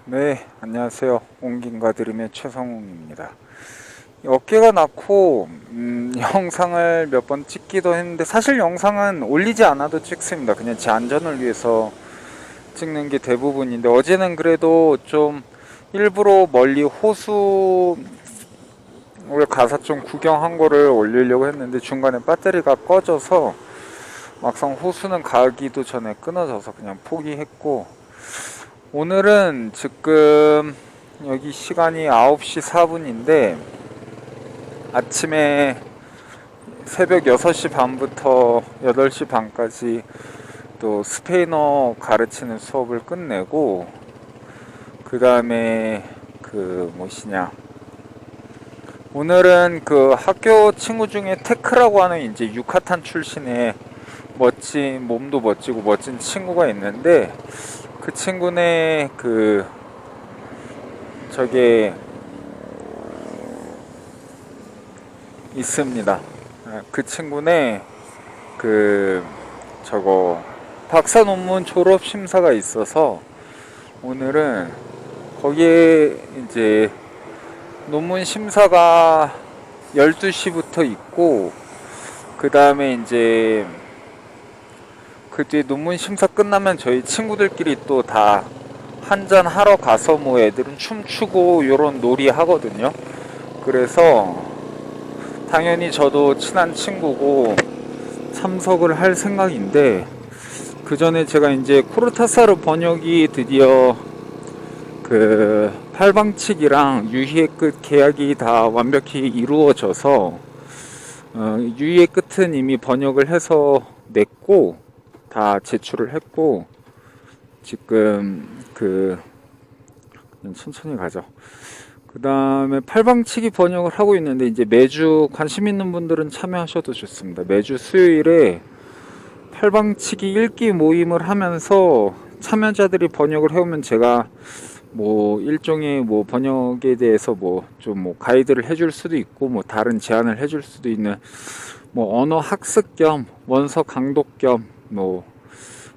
네, 안녕하세요. 옹긴가 드림의 최성웅입니다. 어깨가 낳고 영상을 몇 번 찍기도 했는데 사실 영상은 올리지 않아도 찍습니다. 그냥 제 안전을 위해서 찍는 게 대부분인데 어제는 그래도 좀 일부러 멀리 호수에 가서 좀 구경한 거를 올리려고 했는데 중간에 배터리가 꺼져서 막상 호수는 가기도 전에 끊어져서 그냥 포기했고, 오늘은 지금 여기 시간이 9시 4분인데 아침에 새벽 6시 반부터 8시 반까지 또 스페인어 가르치는 수업을 끝내고, 그 다음에 그 무엇이냐, 오늘은 그 학교 친구 중에 테크라고 하는 이제 유카탄 출신의 멋진, 몸도 멋지고 멋진 친구가 있는데, 그 친구네 그 저게 있습니다. 그 친구네 그 저거 박사 논문 졸업 심사가 있어서 오늘은 거기에 이제 논문 심사가 12시부터 있고, 그 다음에 이제 그 뒤에 논문 심사 끝나면 저희 친구들끼리 또 다 한잔 하러 가서 뭐 애들은 춤추고 요런 놀이 하거든요. 그래서 당연히 저도 친한 친구고 참석을 할 생각인데, 그 전에 제가 이제 코르타사르 번역이 드디어 그 팔방치기랑 유희의 끝 계약이 다 완벽히 이루어져서 유희의 끝은 이미 번역을 해서 냈고 다 제출을 했고, 지금 그냥 천천히 가죠. 그 다음에 팔방치기 번역을 하고 있는데, 이제 매주 관심 있는 분들은 참여하셔도 좋습니다. 매주 수요일에 팔방치기 읽기 모임을 하면서 참여자들이 번역을 해오면 제가 뭐 일종의 뭐 번역에 대해서 뭐 좀 뭐 가이드를 해줄 수도 있고, 뭐 다른 제안을 해줄 수도 있는 뭐 언어 학습 겸 원서 강독 겸 뭐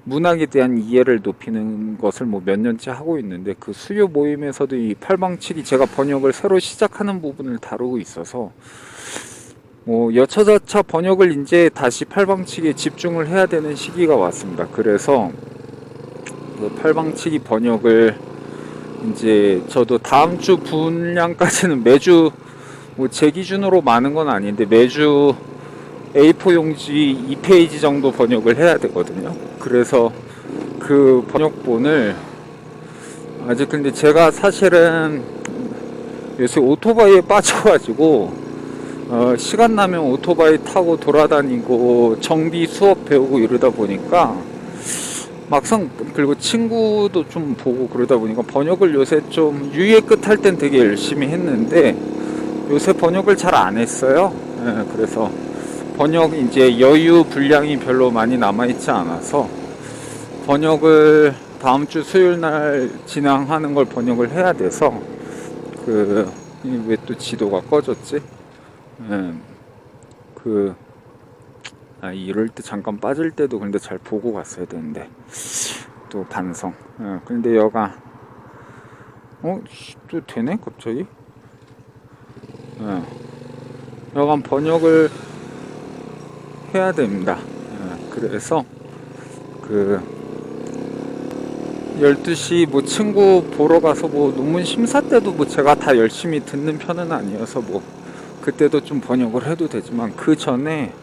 문학에 대한 이해를 높이는 것을 뭐 몇 년째 하고 있는데, 그 수요 모임에서도 이 팔방치기 제가 번역을 새로 시작하는 부분을 다루고 있어서 뭐 여차저차 번역을 이제 다시 팔방치기에 집중을 해야 되는 시기가 왔습니다. 그래서 그 팔방치기 번역을 이제 저도 다음 주 분량까지는 매주 뭐 제 기준으로 많은 건 아닌데 매주 A4 용지 2페이지 정도 번역을 해야 되거든요. 그래서 그 번역본을 아직, 근데 제가 사실은 요새 오토바이에 빠져가지고 시간 나면 오토바이 타고 돌아다니고 정비 수업 배우고 이러다 보니까 막상, 그리고 친구도 좀 보고 그러다 보니까 번역을 요새 좀 유예 끝 할 땐 되게 열심히 했는데 요새 번역을 잘 안 했어요. 그래서 번역 이제 여유 분량이 별로 많이 남아있지 않아서 번역을 다음 주 수요일 날 진행하는 걸 번역을 해야 돼서, 그 왜 또 지도가 꺼졌지? 이럴 때 잠깐 빠질 때도 근데 잘 보고 갔어야 되는데 또 반성. 근데 여가 또 되네 갑자기. 여간 번역을 해야 됩니다. 그래서 그 12시 뭐 친구 보러 가서 뭐 논문 심사 때도 뭐 제가 다 열심히 듣는 편은 아니어서 뭐 그때도 좀 번역을 해도 되지만, 그 전에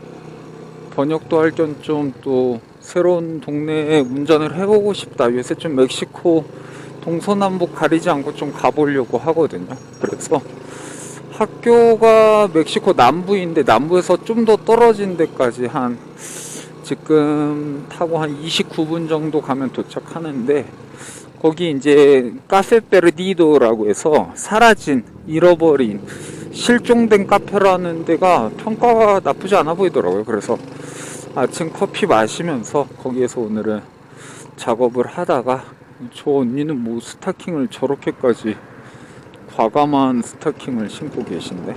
번역도 할 겸 좀 또 새로운 동네에 운전을 해보고 싶다. 요새 좀 멕시코 동서남북 가리지 않고 좀 가보려고 하거든요. 그래서 학교가 멕시코 남부인데 남부에서 좀 더 떨어진 데까지 한 지금 타고 한 29분 정도 가면 도착하는데, 거기 이제 카페 페르디도라고 해서 사라진, 잃어버린, 실종된 카페라는 데가 평가가 나쁘지 않아 보이더라고요. 그래서 아침 커피 마시면서 거기에서 오늘은 작업을 하다가, 저 언니는 뭐 스타킹을 저렇게까지 과감한 스타킹을 신고 계신데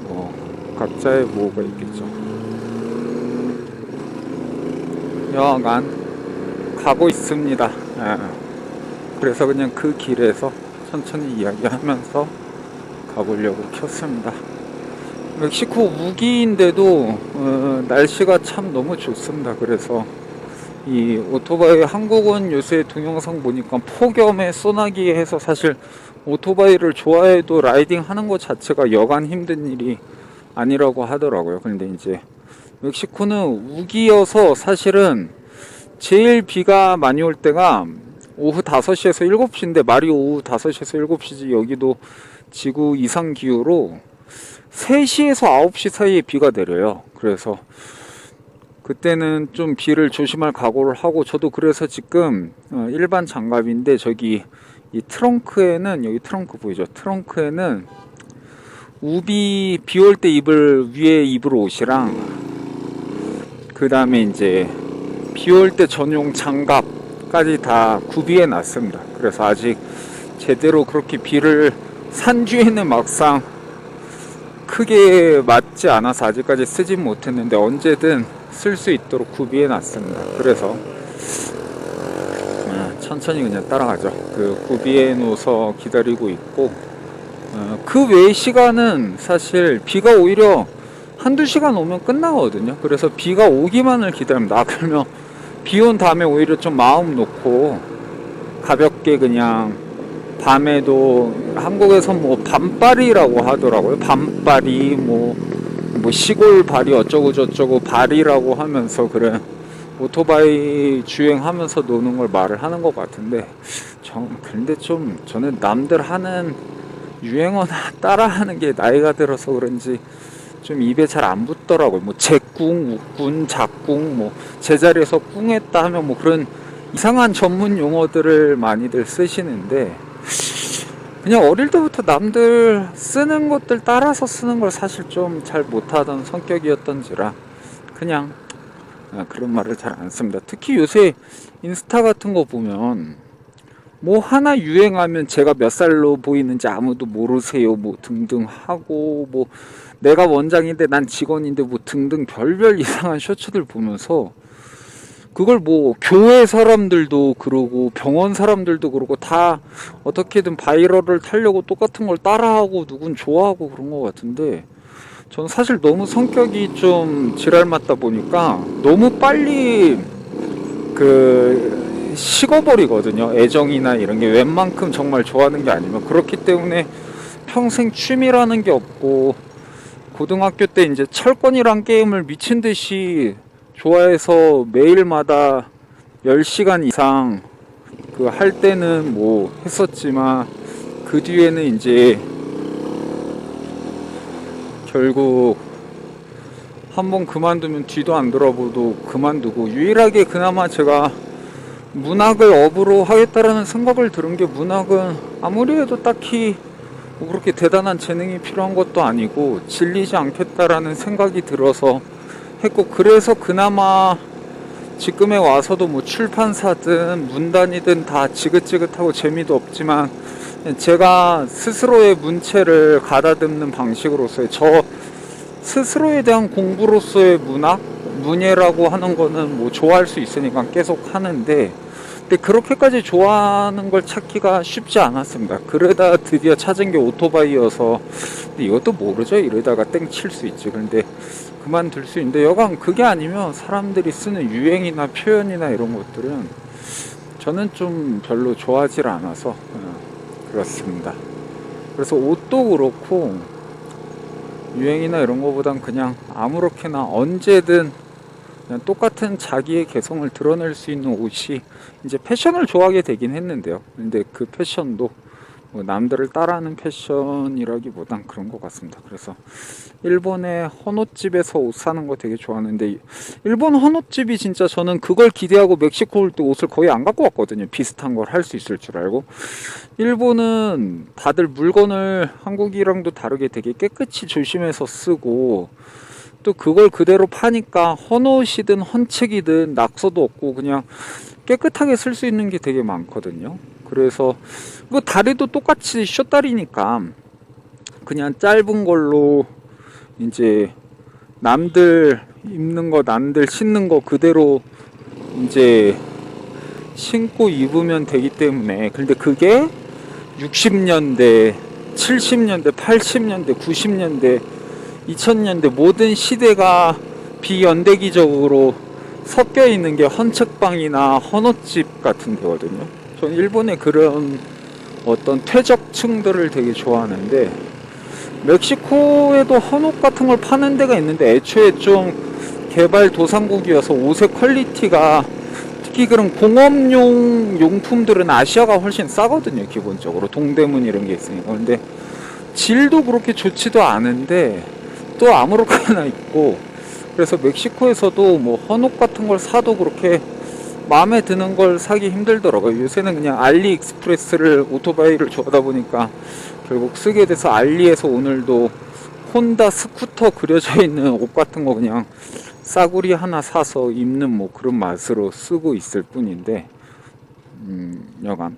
뭐 각자의 뭐가 있겠죠. 여하간 가고 있습니다. 그래서 그냥 그 길에서 천천히 이야기하면서 가보려고 켰습니다. 멕시코 우기인데도 날씨가 참 너무 좋습니다. 그래서 이 오토바이 한국은 요새 동영상 보니까 폭염에 소나기 해서 사실 오토바이를 좋아해도 라이딩 하는 것 자체가 여간 힘든 일이 아니라고 하더라고요. 근데 이제 멕시코는 우기여서 사실은 제일 비가 많이 올 때가 오후 5시에서 7시인데 말이 오후 5시에서 7시지 여기도 지구 이상 기후로 3시에서 9시 사이에 비가 내려요. 그래서 그때는 좀 비를 조심할 각오를 하고 저도 그래서 지금 일반 장갑인데 저기 이 트렁크에는 여기 트렁크 보이죠? 트렁크에는 우비 비 올 때 입을 위에 입을 옷이랑 그 다음에 이제 비 올 때 전용 장갑까지 다 구비해 놨습니다. 그래서 아직 제대로 그렇게 비를 산 뒤에는 막상 크게 맞지 않아서 아직까지 쓰진 못했는데 언제든 쓸 수 있도록 구비해 놨습니다. 그래서 천천히 그냥 따라가죠. 그 구비해 놓아서 기다리고 있고 그 외의 시간은 사실 비가 오히려 한두 시간 오면 끝나거든요. 그래서 비가 오기만을 기다립니다. 그러면 비 온 다음에 오히려 좀 마음 놓고 가볍게 그냥 밤에도 한국에서 뭐 밤바리라고 하더라고요. 밤바리 뭐 시골 바리 어쩌고 저쩌고 바리라고 하면서 그래 오토바이 주행하면서 노는 걸 말을 하는 것 같은데 근데 좀 저는 남들 하는 유행어나 따라하는 게 나이가 들어서 그런지 좀 입에 잘 안 붙더라고요. 뭐 제꿍, 웃군, 작꿍, 뭐 제자리에서 꿍했다 하면 뭐 그런 이상한 전문 용어들을 많이들 쓰시는데 그냥 어릴 때부터 남들 쓰는 것들 따라서 쓰는 걸 사실 좀 잘 못하던 성격이었던지라 그냥 그런 말을 잘 안 씁니다. 특히 요새 인스타 같은 거 보면 뭐 하나 유행하면 제가 몇 살로 보이는지 아무도 모르세요 뭐 등등 하고 뭐 내가 원장인데 난 직원인데 뭐 등등 별별 이상한 쇼츠들 보면서 그걸 뭐 교회 사람들도 그러고 병원 사람들도 그러고 다 어떻게든 바이럴을 타려고 똑같은 걸 따라하고 누군 좋아하고 그런 것 같은데 저는 사실 너무 성격이 좀 지랄 맞다 보니까 너무 빨리 그 식어버리거든요. 애정이나 이런 게 웬만큼 정말 좋아하는 게 아니면 그렇기 때문에 평생 취미라는 게 없고 고등학교 때 이제 철권이란 게임을 미친 듯이 좋아해서 매일마다 10시간 이상 그 할 때는 뭐 했었지만 그 뒤에는 이제 결국 한번 그만두면 뒤도 안 돌아보고 그만두고 유일하게 그나마 제가 문학을 업으로 하겠다라는 생각을 들은 게 문학은 아무리 해도 딱히 뭐 그렇게 대단한 재능이 필요한 것도 아니고 질리지 않겠다라는 생각이 들어서 했고 그래서 그나마 지금에 와서도 뭐 출판사든 문단이든 다 지긋지긋하고 재미도 없지만 제가 스스로의 문체를 가다듬는 방식으로서의 저 스스로에 대한 공부로서의 문학, 문예라고 하는 거는 뭐 좋아할 수 있으니까 계속 하는데 근데 그렇게까지 좋아하는 걸 찾기가 쉽지 않았습니다. 그러다 드디어 찾은 게 오토바이여서 근데 이것도 모르죠. 이러다가 땡 칠 수 있지. 그런데 그만둘 수 있는데 여간 그게 아니면 사람들이 쓰는 유행이나 표현이나 이런 것들은 저는 좀 별로 좋아하지 않아서 그렇습니다. 그래서 옷도 그렇고 유행이나 이런 거보단 그냥 아무렇게나 언제든 그냥 똑같은 자기의 개성을 드러낼 수 있는 옷이 이제 패션을 좋아하게 되긴 했는데요. 근데 그 패션도 뭐 남들을 따라하는 패션이라기보단 그런 것 같습니다. 그래서 일본의 헌옷집에서 옷 사는 거 되게 좋아하는데 일본 헌옷집이 진짜 저는 그걸 기대하고 멕시코 올 때 옷을 거의 안 갖고 왔거든요. 비슷한 걸 할 수 있을 줄 알고. 일본은 다들 물건을 한국이랑도 다르게 되게 깨끗이 조심해서 쓰고 또 그걸 그대로 파니까 헌옷이든 헌책이든 낙서도 없고 그냥 깨끗하게 쓸 수 있는 게 되게 많거든요. 그래서 그 다리도 똑같이 숏다리니까 그냥 짧은 걸로 이제 남들 입는 거 남들 신는 거 그대로 이제 신고 입으면 되기 때문에. 근데 그게 60년대, 70년대, 80년대, 90년대, 2000년대 모든 시대가 비연대기적으로 섞여 있는 게 헌책방이나 헌옷집 같은 데거든요. 전 일본의 그런 어떤 퇴적층들을 되게 좋아하는데, 멕시코에도 헌옷 같은 걸 파는 데가 있는데 애초에 좀 개발 도상국이어서 옷의 퀄리티가, 특히 그런 공업용 용품들은 아시아가 훨씬 싸거든요. 기본적으로 동대문 이런 게 있으니까. 근데 질도 그렇게 좋지도 않은데 또 아무렇게나 있고, 그래서 멕시코에서도 뭐 헌옷 같은 걸 사도 그렇게 마음에 드는 걸 사기 힘들더라고요. 요새는 그냥 알리익스프레스를, 오토바이를 좋아하다 보니까 결국 쓰게 돼서 알리에서 오늘도 혼다 스쿠터 그려져 있는 옷 같은 거 그냥 싸구리 하나 사서 입는 뭐 그런 맛으로 쓰고 있을 뿐인데, 여간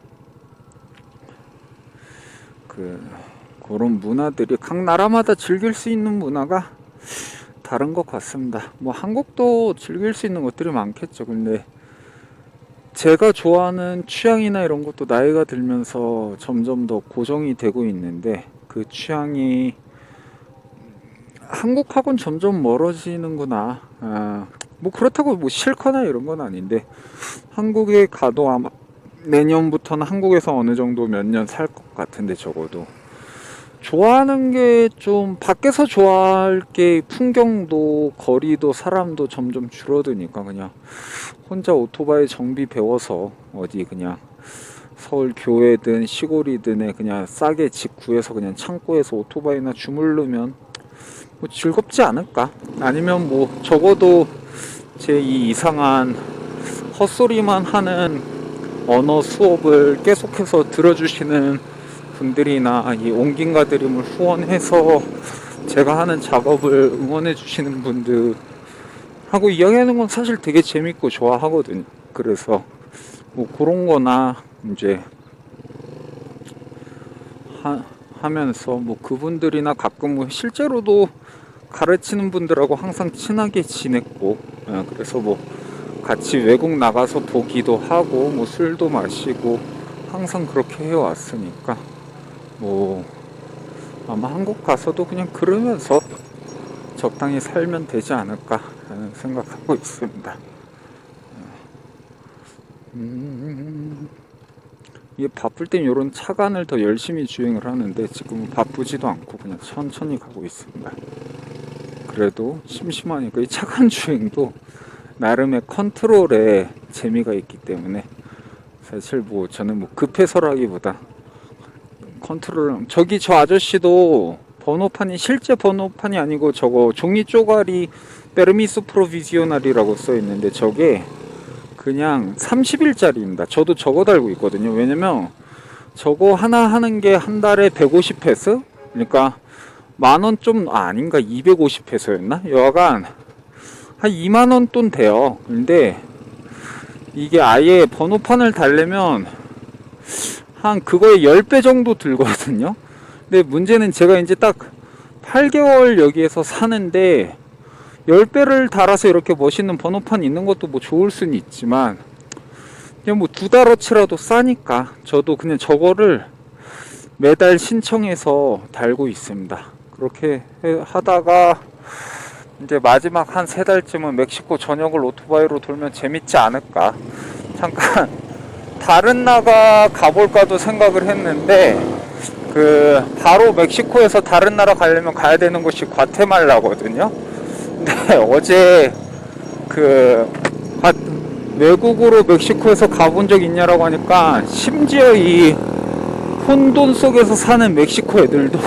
그런 문화들이 각 나라마다 즐길 수 있는 문화가 다른 것 같습니다. 뭐 한국도 즐길 수 있는 것들이 많겠죠. 근데 제가 좋아하는 취향이나 이런 것도 나이가 들면서 점점 더 고정이 되고 있는데, 그 취향이 한국하고는 점점 멀어지는구나. 뭐 그렇다고 뭐 싫거나 이런 건 아닌데, 한국에 가도 아마 내년부터는 한국에서 어느 정도 몇 년 살 것 같은데, 적어도 좋아하는 게 좀 밖에서 좋아할 게 풍경도 거리도 사람도 점점 줄어드니까 그냥 혼자 오토바이 정비 배워서 어디 그냥 서울 교외든 시골이든 그냥 싸게 집 구해서 그냥 창고에서 오토바이나 주무르면 뭐 즐겁지 않을까? 아니면 뭐 적어도 제 이 이상한 헛소리만 하는 언어 수업을 계속해서 들어주시는 분들이나 이 옹긴가 드림을 후원해서 제가 하는 작업을 응원해 주시는 분들 하고 이야기하는 건 사실 되게 재밌고 좋아하거든요. 그래서 뭐 그런 거나 이제 하면서 뭐 그분들이나 가끔 뭐 실제로도 가르치는 분들하고 항상 친하게 지냈고, 그래서 뭐 같이 외국 나가서 보기도 하고 뭐 술도 마시고 항상 그렇게 해왔으니까 뭐 아마 한국 가서도 그냥 그러면서 적당히 살면 되지 않을까 라는 생각하고 있습니다. 이게 바쁠 땐 이런 차간을 더 열심히 주행을 하는데 지금은 바쁘지도 않고 그냥 천천히 가고 있습니다. 그래도 심심하니까 이 차간 주행도 나름의 컨트롤에 재미가 있기 때문에 사실 뭐 저는 뭐 급해서라기보다 컨트롤. 저기 저 아저씨도 번호판이 실제 번호판이 아니고 저거 종이 쪼가리 페르미소 프로비지오날이라고 써 있는데 저게 그냥 30일짜리입니다. 저도 저거 달고 있거든요. 왜냐면 저거 하나 하는 게 한 달에 150페소? 그러니까 만원 좀 아닌가 250페소였나? 여하간 한 2만원 돈 돼요. 근데 이게 아예 번호판을 달려면 한 그거의 10배 정도 들거든요. 근데 문제는 제가 이제 딱 8개월 여기에서 사는데 10배를 달아서 이렇게 멋있는 번호판 있는 것도 뭐 좋을 수는 있지만 그냥 뭐 2달어치라도 싸니까 저도 그냥 저거를 매달 신청해서 달고 있습니다. 그렇게 하다가 이제 마지막 한 3달쯤은 멕시코 전역을 오토바이로 돌면 재밌지 않을까. 잠깐 다른 나라 가볼까도 생각을 했는데 바로 멕시코에서 다른 나라 가려면 가야 되는 곳이 과테말라거든요. 근데 어제 외국으로 멕시코에서 가본 적 있냐라고 하니까 심지어 이 혼돈 속에서 사는 멕시코 애들도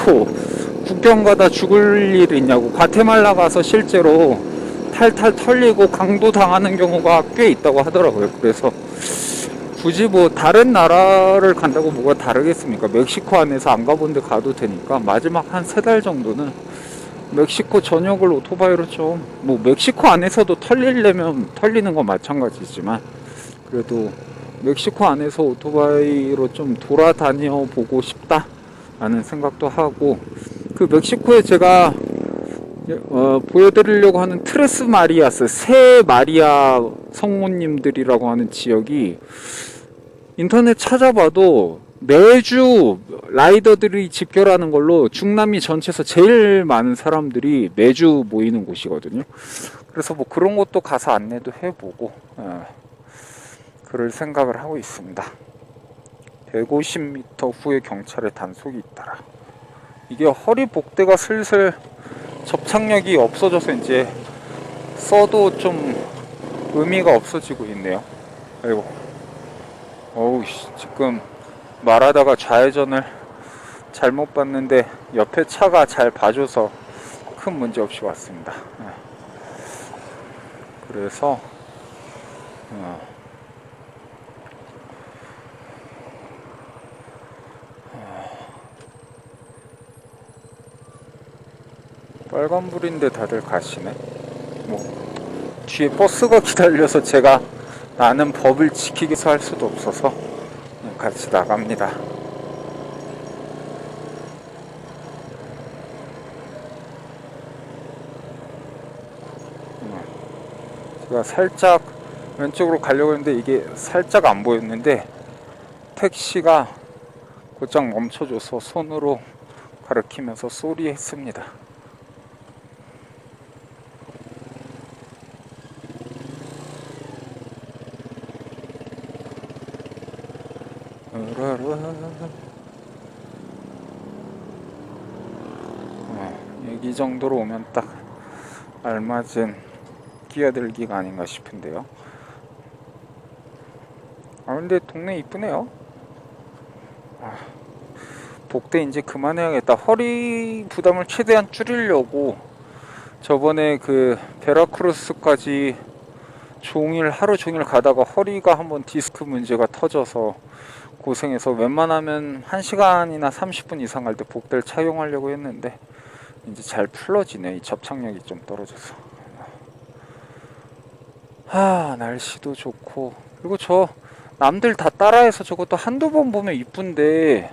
국경 가다 죽을 일 있냐고, 과테말라 가서 실제로 탈탈 털리고 강도 당하는 경우가 꽤 있다고 하더라고요. 그래서 굳이 뭐 다른 나라를 간다고 뭐가 다르겠습니까? 멕시코 안에서 안 가본 데 가도 되니까 마지막 한 3달 정도는 멕시코 전역을 오토바이로 좀, 뭐 멕시코 안에서도 털리려면 털리는 건 마찬가지지만 그래도 멕시코 안에서 오토바이로 좀 돌아다녀 보고 싶다 라는 생각도 하고, 멕시코에 제가 보여드리려고 하는 트레스 마리아스 새 마리아 성모님들이라고 하는 지역이 인터넷 찾아봐도 매주 라이더들이 집결하는 걸로 중남미 전체에서 제일 많은 사람들이 매주 모이는 곳이거든요. 그래서 뭐 그런 것도 가서 안내도 해보고 그럴 생각을 하고 있습니다. 150m 후에 경찰의 단속이 잇따라. 이게 허리 복대가 슬슬 접착력이 없어져서 이제 써도 좀 의미가 없어지고 있네요. 아이고, 어우, 지금 말하다가 좌회전을 잘못 봤는데 옆에 차가 잘 봐줘서 큰 문제 없이 왔습니다. 그래서 빨간불인데 다들 가시네. 뭐 뒤에 버스가 기다려서 제가 나는 법을 지키기 위해서 할 수도 없어서 그냥 같이 나갑니다. 제가 살짝 왼쪽으로 가려고 했는데 이게 살짝 안 보였는데 택시가 곧장 멈춰줘서 손으로 가리키면서 쏘리했습니다. 이 정도로 오면 딱 알맞은 끼어들기가 아닌가 싶은데요. 근데 동네 이쁘네요. 복대 이제 그만해야겠다. 허리 부담을 최대한 줄이려고 저번에 그 베라크루스까지 하루 종일 가다가 허리가 한번 디스크 문제가 터져서 고생해서 웬만하면 1시간이나 30분 이상 갈 때 복대를 착용하려고 했는데 이제 잘 풀러지네. 이 접착력이 좀 떨어져서. 날씨도 좋고, 그리고 저 남들 다 따라해서 저것도 한두 번 보면 이쁜데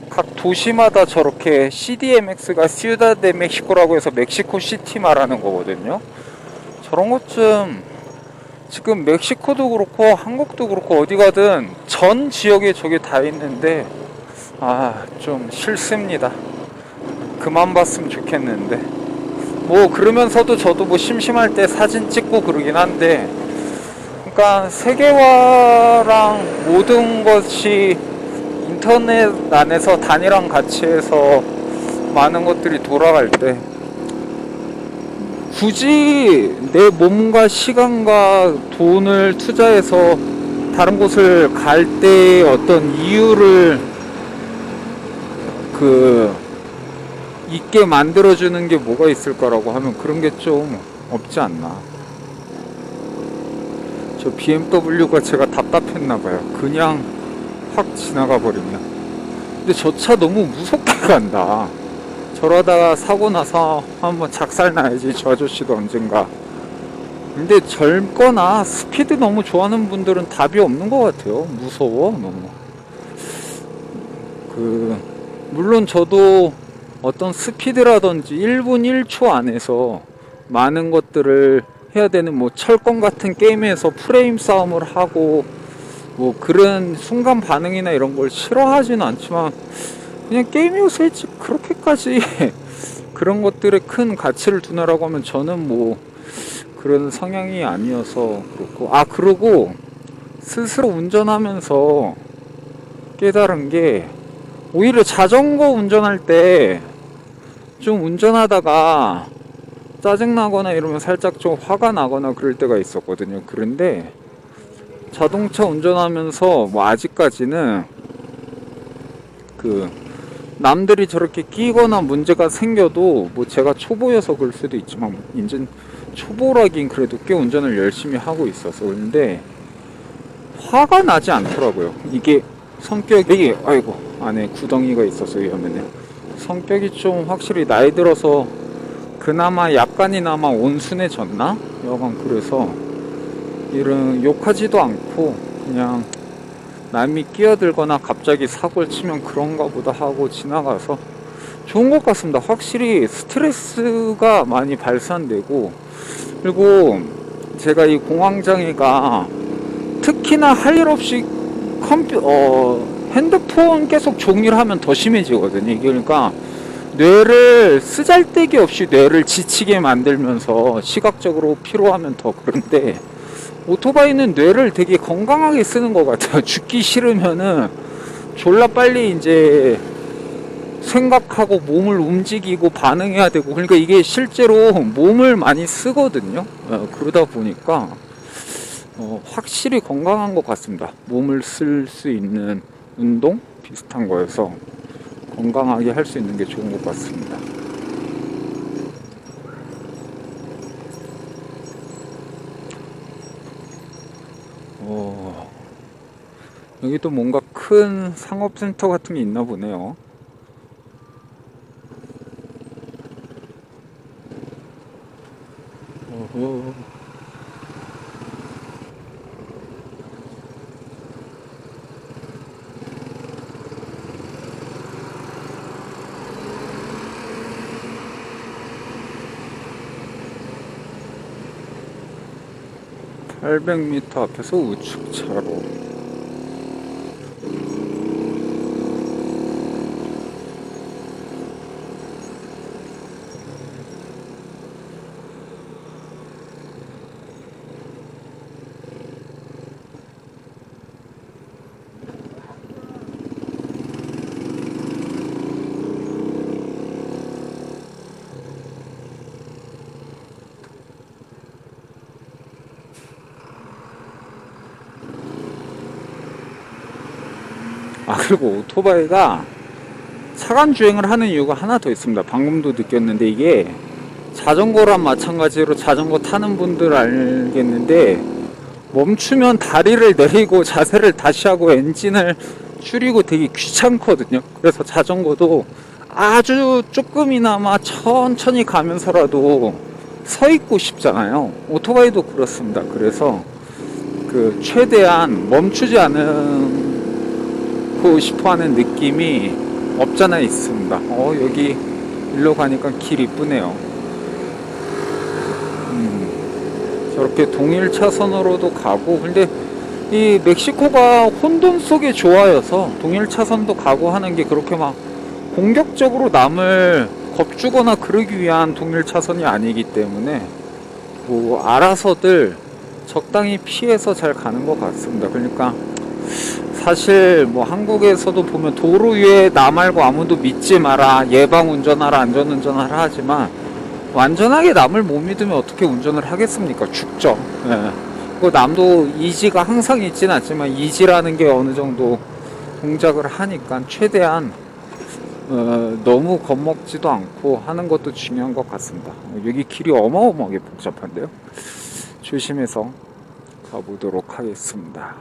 각 도시마다 저렇게 CDMX가 시우다데 멕시코라고 해서 멕시코 시티 말하는 거거든요. 저런 것 좀 지금 멕시코도 그렇고 한국도 그렇고 어디 가든 전 지역에 저게 다 있는데 좀 싫습니다. 그만 봤으면 좋겠는데 뭐 그러면서도 저도 뭐 심심할 때 사진 찍고 그러긴 한데, 그러니까 세계화랑 모든 것이 인터넷 안에서 단위랑 같이 해서 많은 것들이 돌아갈 때 굳이 내 몸과 시간과 돈을 투자해서 다른 곳을 갈 때 어떤 이유를 있게 만들어주는 게 뭐가 있을까라고 하면 그런 게 좀 없지 않나. 저 BMW가 제가 답답했나봐요. 그냥 확 지나가 버리면. 근데 저 차 너무 무섭게 간다. 저러다가 사고 나서 한번 작살 나야지, 저 아저씨도 언젠가. 근데 젊거나 스피드 너무 좋아하는 분들은 답이 없는 것 같아요. 무서워 너무. 물론 저도 어떤 스피드라든지 1분 1초 안에서 많은 것들을 해야 되는 뭐 철권 같은 게임에서 프레임 싸움을 하고 뭐 그런 순간 반응이나 이런 걸 싫어하지는 않지만, 그냥 게임이 요새 그렇게까지 그런 것들에 큰 가치를 두나라고 하면 저는 뭐 그런 성향이 아니어서 그렇고. 그리고 스스로 운전하면서 깨달은 게, 오히려 자전거 운전할 때 좀 운전하다가 짜증나거나 이러면 살짝 좀 화가 나거나 그럴 때가 있었거든요. 그런데 자동차 운전하면서 뭐 아직까지는 남들이 저렇게 끼거나 문제가 생겨도 뭐 제가 초보여서 그럴 수도 있지만, 이제 초보라긴 그래도 꽤 운전을 열심히 하고 있어서 그런데 화가 나지 않더라고요. 이게 성격이, 아이고 안에 구덩이가 있어서 위험했네요. 성격이 좀 확실히 나이 들어서 그나마 약간이나마 온순해졌나? 여간 그래서 이런 욕하지도 않고 그냥 남이 끼어들거나 갑자기 사고를 치면 그런가 보다 하고 지나가서 좋은 것 같습니다. 확실히 스트레스가 많이 발산되고, 그리고 제가 이 공황장애가 특히나 할 일 없이 핸드폰 계속 종이를 하면 더 심해지거든요. 이게 그러니까 뇌를 쓰잘데기 없이 뇌를 지치게 만들면서 시각적으로 피로하면 더 그런데, 오토바이는 뇌를 되게 건강하게 쓰는 것 같아요. 죽기 싫으면은 졸라 빨리 이제 생각하고 몸을 움직이고 반응해야 되고, 그러니까 이게 실제로 몸을 많이 쓰거든요. 그러다 보니까 확실히 건강한 것 같습니다. 몸을 쓸 수 있는 운동 비슷한 거여서 건강하게 할 수 있는 게 좋은 것 같습니다. 여기 또 뭔가 큰 상업센터 같은 게 있나 보네요. 800m 앞에서 우측차로. 그리고 오토바이가 차간 주행을 하는 이유가 하나 더 있습니다. 방금도 느꼈는데, 이게 자전거랑 마찬가지로 자전거 타는 분들 알겠는데, 멈추면 다리를 내리고 자세를 다시 하고 엔진을 줄이고 되게 귀찮거든요. 그래서 자전거도 아주 조금이나마 천천히 가면서라도 서 있고 싶잖아요. 오토바이도 그렇습니다. 그래서 최대한 멈추지 않고 싶어 하는 느낌이 없잖아 있습니다. 여기 일로 가니까 길 이쁘네요. 저렇게 동일 차선으로도 가고, 근데 이 멕시코가 혼돈 속의 조화여서 동일 차선도 가고 하는 게 그렇게 막 공격적으로 남을 겁주거나 그러기 위한 동일 차선이 아니기 때문에 뭐 알아서들 적당히 피해서 잘 가는 것 같습니다. 그러니까 사실 뭐 한국에서도 보면 도로 위에 나 말고 아무도 믿지 마라, 예방 운전하라, 안전 운전하라 하지만 완전하게 남을 못 믿으면 어떻게 운전을 하겠습니까? 죽죠. 예. 그 남도 이지가 항상 있진 않지만 이지라는 게 어느 정도 동작을 하니까 최대한 너무 겁먹지도 않고 하는 것도 중요한 것 같습니다. 여기 길이 어마어마하게 복잡한데요. 조심해서 가보도록 하겠습니다.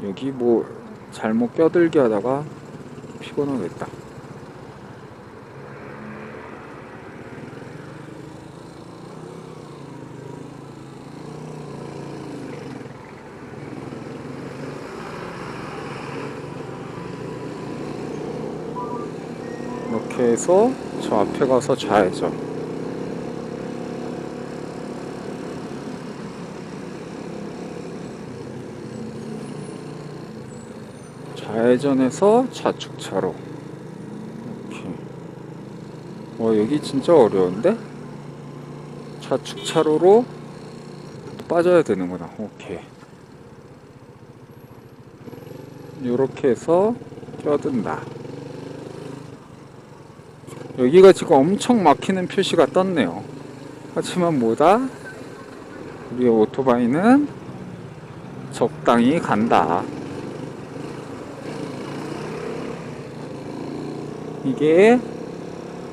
여기 뭐 잘못 껴들게 하다가 피곤하겠다. 이렇게 해서 저 앞에 가서 좌회전. 좌회전해서 좌측차로. 이렇게. 여기 진짜 어려운데? 좌측차로로 빠져야 되는구나. 오케이. 요렇게 해서 껴든다. 여기가 지금 엄청 막히는 표시가 떴네요. 하지만 뭐다? 우리 오토바이는 적당히 간다. 이게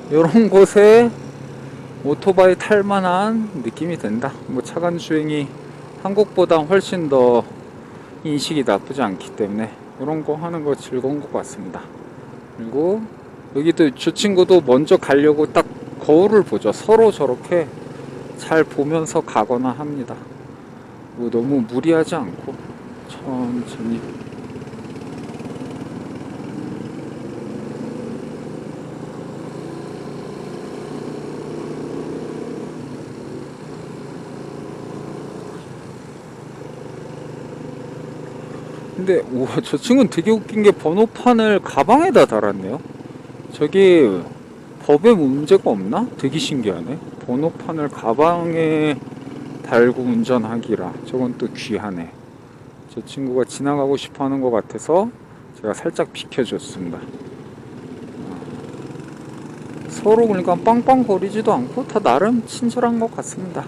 요런 곳에 오토바이 탈만한 느낌이 든다. 뭐 차간 주행이 한국보다 훨씬 더 인식이 나쁘지 않기 때문에 이런 거 하는 거 즐거운 것 같습니다. 그리고 여기도 저 친구도 먼저 가려고 딱 거울을 보죠. 서로 저렇게 잘 보면서 가거나 합니다. 뭐 너무 무리하지 않고 천천히. 근데 우와, 저 친구는 되게 웃긴 게 번호판을 가방에다 달았네요. 저기 법에 문제가 없나? 되게 신기하네. 번호판을 가방에 달고 운전하기라. 저건 또 귀하네. 저 친구가 지나가고 싶어 하는 것 같아서 제가 살짝 비켜줬습니다. 서로 그러니까 빵빵거리지도 않고 다 나름 친절한 것 같습니다.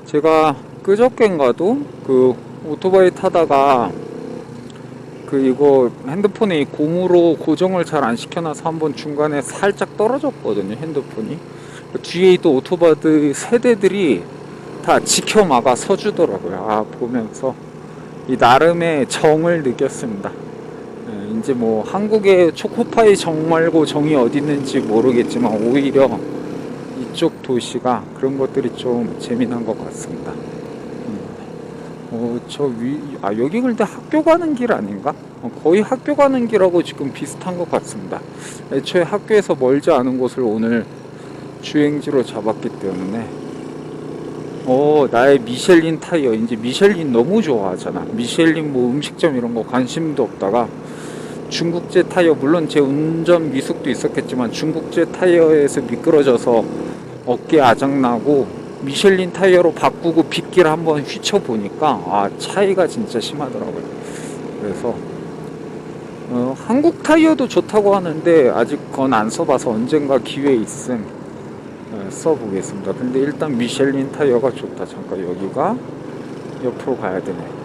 제가 그저껜가도 그 오토바이 타다가 그 이거 핸드폰에 고무로 고정을 잘 안 시켜놔서 한번 중간에 살짝 떨어졌거든요, 핸드폰이. 뒤에 또 오토바이 세대들이 다 지켜 막아 서주더라고요. 아, 보면서 이 나름의 정을 느꼈습니다. 이제 뭐 한국의 초코파이 정 말고 정이 어디 있는지 모르겠지만 오히려 이쪽 도시가 그런 것들이 좀 재미난 것 같습니다. 여기 근데 학교 가는 길 아닌가? 거의 학교 가는 길하고 지금 비슷한 것 같습니다. 애초에 학교에서 멀지 않은 곳을 오늘 주행지로 잡았기 때문에 나의 미셸린 타이어. 이제 미셸린 너무 좋아하잖아. 미셸린 뭐 음식점 이런 거 관심도 없다가 중국제 타이어, 물론 제 운전 미숙도 있었겠지만 중국제 타이어에서 미끄러져서 어깨 아작나고 미셸린 타이어로 바꾸고 빗길 한번 휘쳐보니까 차이가 진짜 심하더라고요. 그래서 한국 타이어도 좋다고 하는데 아직 그건 안 써봐서 언젠가 기회 있음 써보겠습니다. 근데 일단 미셸린 타이어가 좋다. 잠깐 여기가 옆으로 가야 되네.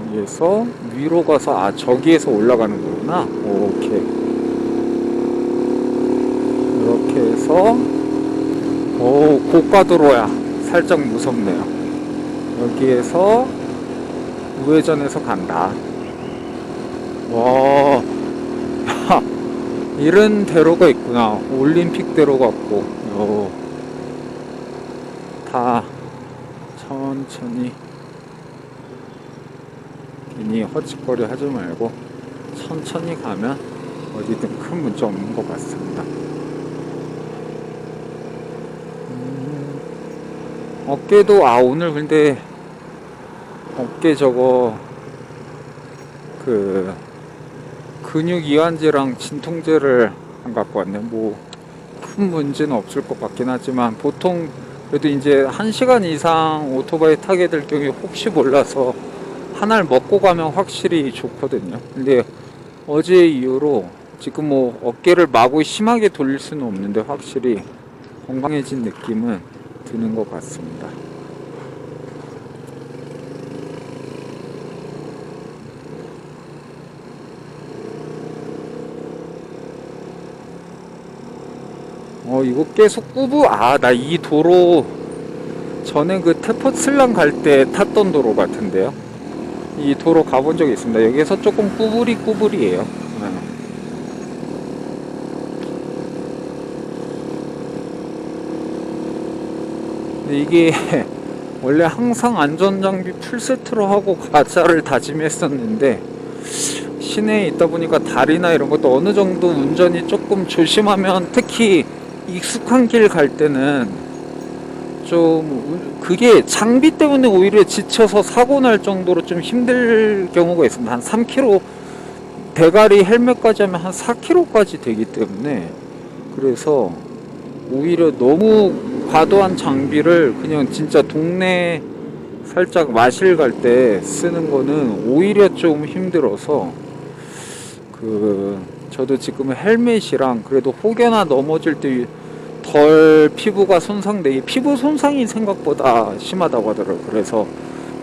여기에서 위로 가서 저기에서 올라가는 거구나. 오케이. 이렇게 해서 고가도로야. 살짝 무섭네요. 여기에서 우회전해서 간다. 와, 이런 대로가 있구나. 올림픽 대로 같고. 다 천천히, 괜히 허짓거리 하지 말고 천천히 가면 어디든 큰 문제 없는 것 같습니다. 어깨도 오늘 근데 어깨 저거 그 근육 이완제랑 진통제를 안 갖고 왔네. 뭐 큰 문제는 없을 것 같긴 하지만 보통 그래도 이제 1시간 이상 오토바이 타게 될 경우에 혹시 몰라서 하나를 먹고 가면 확실히 좋거든요. 근데 어제 이후로 지금 뭐 어깨를 마구 심하게 돌릴 수는 없는데 확실히 건강해진 느낌은 드는 것 같습니다. 이거 계속 나 이 도로 전에 그 테포슬랑 갈 때 탔던 도로 같은데요. 이 도로 가본 적이 있습니다. 여기서 조금 꾸불이에요. 근데 이게 원래 항상 안전장비 풀세트로 하고 가자를 다짐했었는데 시내에 있다 보니까 다리나 이런 것도 어느 정도 운전이 조금 조심하면, 특히 익숙한 길 갈 때는 좀 그게 장비 때문에 오히려 지쳐서 사고 날 정도로 좀 힘들 경우가 있습니다. 한 3km, 대가리 헬멧까지 하면 한 4km까지 되기 때문에, 그래서 오히려 너무 과도한 장비를 그냥 진짜 동네 살짝 마실 갈 때 쓰는 거는 오히려 좀 힘들어서, 저도 지금 헬멧이랑 그래도 혹여나 넘어질 때 덜 피부가 손상되기, 피부 손상이 생각보다 심하다고 하더라고요. 그래서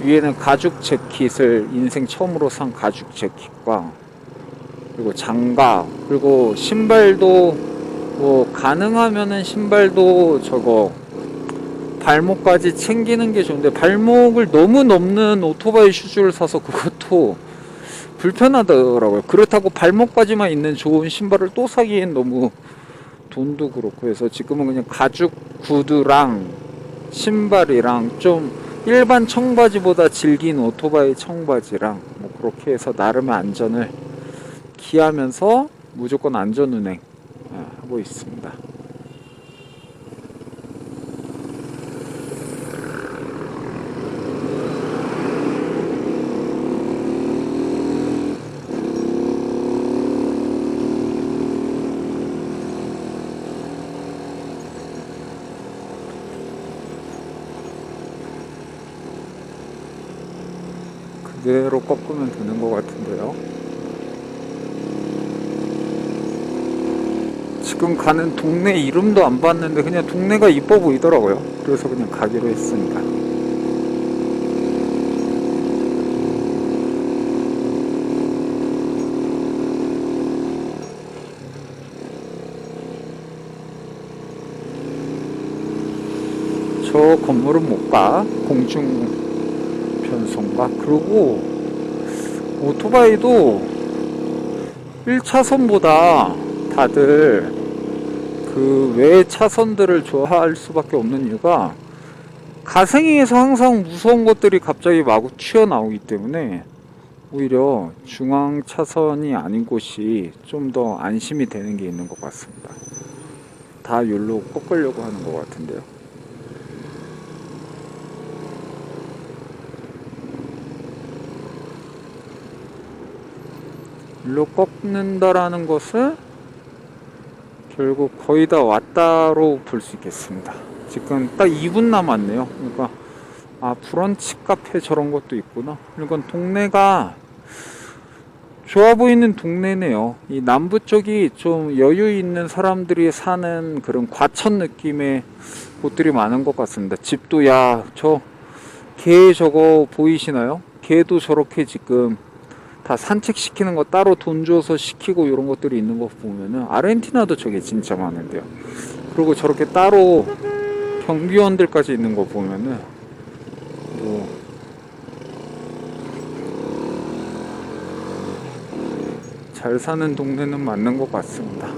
위에는 가죽 재킷을, 인생 처음으로 산 가죽 재킷과 그리고 장갑, 그리고 신발도 뭐 가능하면은 신발도 저거 발목까지 챙기는 게 좋은데, 발목을 너무 넘는 오토바이 슈즈를 사서 그것도 불편하더라고요. 그렇다고 발목까지만 있는 좋은 신발을 또 사기엔 너무 돈도 그렇고 해서 지금은 그냥 가죽 구두랑 신발이랑 좀 일반 청바지보다 질긴 오토바이 청바지랑 뭐 그렇게 해서 나름의 안전을 기하면서 무조건 안전운행 하고 있습니다. 그대로 꺾으면 되는 것 같은데요. 지금 가는 동네 이름도 안 봤는데 그냥 동네가 이뻐 보이더라고요. 그래서 그냥 가기로 했습니다. 저 건물은 못 가. 공중 변속과. 그리고 오토바이도 1차선보다 다들 그 외 차선들을 좋아할 수밖에 없는 이유가 가생이에서 항상 무서운 것들이 갑자기 마구 튀어나오기 때문에 오히려 중앙 차선이 아닌 곳이 좀 더 안심이 되는 게 있는 것 같습니다. 다 여기로 꺾으려고 하는 것 같은데요. 일로 꺾는다라는 것은 결국 거의 다 왔다로 볼 수 있겠습니다. 지금 딱 2분 남았네요. 그러니까 브런치 카페 저런 것도 있구나. 이건 동네가 좋아 보이는 동네네요. 이 남부 쪽이 좀 여유 있는 사람들이 사는 그런 과천 느낌의 곳들이 많은 것 같습니다. 집도 저 개 저거 보이시나요? 개도 저렇게 지금 다 산책시키는 거 따로 돈 줘서 시키고 이런 것들이 있는 거 보면은 아르헨티나도 저게 진짜 많은데요. 그리고 저렇게 따로 경비원들까지 있는 거 보면은 뭐 잘 사는 동네는 맞는 것 같습니다.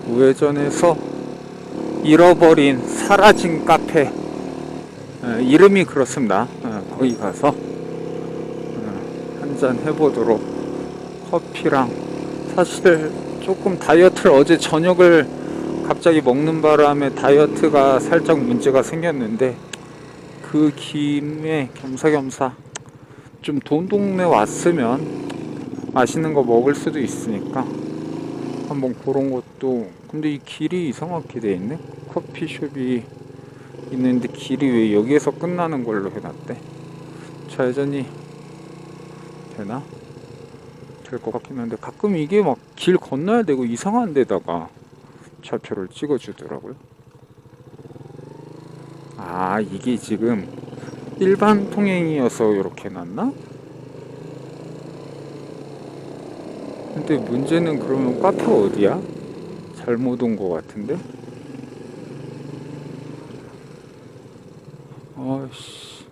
우회전에서 잃어버린 사라진 카페, 이름이 그렇습니다. 거기 가서 한잔 해보도록. 커피랑 사실 조금 다이어트를 어제 저녁을 갑자기 먹는 바람에 다이어트가 살짝 문제가 생겼는데 그 김에 겸사겸사 좀 동동네 왔으면 맛있는 거 먹을 수도 있으니까 한번 그런 것도. 근데 이 길이 이상하게 돼 있네. 커피숍이 있는데 길이 왜 여기에서 끝나는 걸로 해놨대. 좌회전이 되나? 될 것 같긴 한데 가끔 이게 막 길 건너야 되고 이상한 데다가 좌표를 찍어주더라고요. 이게 지금 일반 통행이어서 이렇게 놨나? 근데 문제는 그러면 카페 어디야? 잘못 온 것 같은데? 아씨.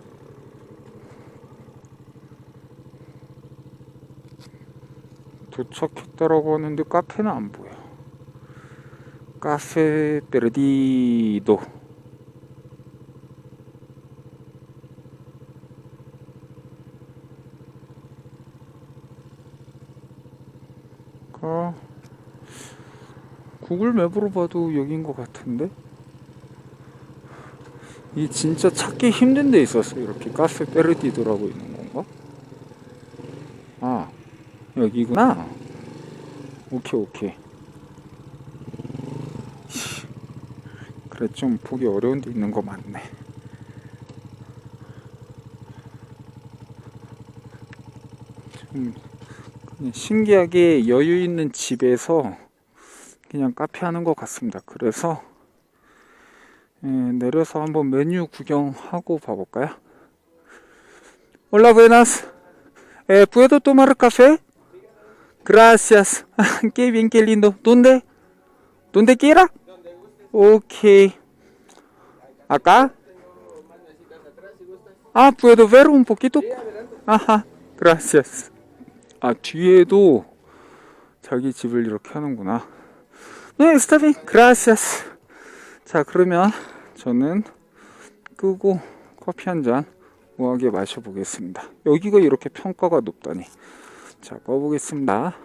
도착했다라고 하는데 카페는 안 보여. 카페 페르디도. 구글 맵으로 봐도 여긴 것 같은데? 이 진짜 찾기 힘든 데 있었어. 이렇게 카페 페르디도라고 있는 건가? 여기구나. 오케이. 그래, 좀 보기 어려운 데 있는 거 맞네. 좀 그냥 신기하게 여유 있는 집에서 그냥 카페 하는 것 같습니다. 그래서 내려서 한번 메뉴 구경하고 봐볼까요? Hola, buenas. ¿Puedo tomar café? Gracias. Qué bien, qué lindo. ¿Dónde? ¿Dónde quiera? Ok. ¿Acá? ¿Puedo ver un poquito? Ajá. Gracias. 뒤에도 자기 집을 이렇게 하는구나. 네, está bien. Gracias. 자, 그러면 저는 끄고 커피 한 잔 우아하게 마셔보겠습니다. 여기가 이렇게 평가가 높다니. 자, 꺼보겠습니다.